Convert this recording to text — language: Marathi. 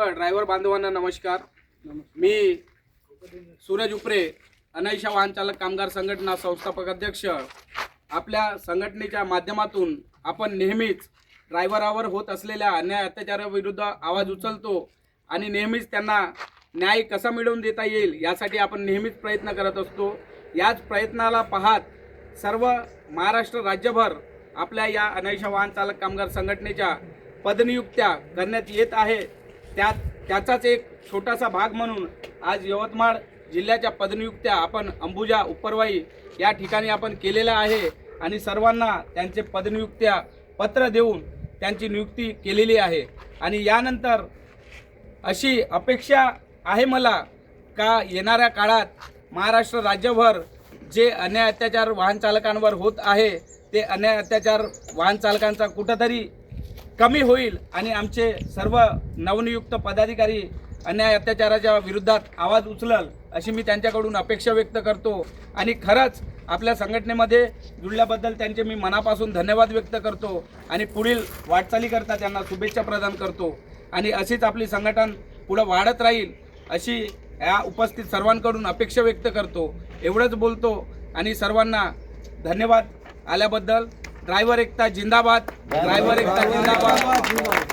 ड्रायव्हर बांधवांना नमस्कार। मी सूरज उपरे, अनायशा वाहन चालक कामगार संघटना संस्थापक अध्यक्ष। आपल्या संघटनेच्या माध्यमातून आपण नेहमीच ड्रायव्हरावर होत असलेल्या अन्याय अत्याचाराविरुद्ध आवाज उचलतो आणि नेहमीच त्यांना न्याय कसा मिळवून देता येईल यासाठी आपण नेहमीच प्रयत्न करत असतो। याच प्रयत्नाला पाहत सर्व महाराष्ट्र राज्यभर आपल्या या अनायशा वाहन चालक कामगार संघटनेच्या पदनियुक्त्या करण्यात येत आहे। त्याचाच एक छोटासा भाग म्हणून आज यवतमाळ जिल्ह्याच्या पदनियुक्त्या आपण अंबुजा उपरवाई या ठिकाणी आपण केलेला आहे आणि सर्वांना त्यांचे पदनियुक्त्या पत्र देऊन त्यांची नियुक्ती केलेली आहे। आणि यानंतर अशी अपेक्षा आहे मला का येणाऱ्या काळात महाराष्ट्र राज्यभर जे अन्याय अत्याचार वाहन चालकांवर होत आहे ते अन्याय अत्याचार वाहन चालकांचा कुठंतरी कमी होईल आणि आमचे सर्व नवनियुक्त पदाधिकारी अन्याय अत्याचाराच्या विरोधात आवाज उचलल अशी मी त्यांच्याकडून अपेक्षा व्यक्त करतो। आणि खरंच आपल्या संघटनेमध्ये जुळल्याबद्दल त्यांचे मी मनापासून धन्यवाद व्यक्त करतो आणि पुढील वाटचालीकरता त्यांना शुभेच्छा प्रदान करतो आणि अशीच आपली संघटन पुढे वाढत राहील अशी या उपस्थित सर्वांकडून अपेक्षा व्यक्त करतो। एवढंच बोलतो आणि सर्वांना धन्यवाद आल्याबद्दल। ड्रायव्हर एकता जिंदाबाद, ड्रायव्हर एकता जिंदाबाद।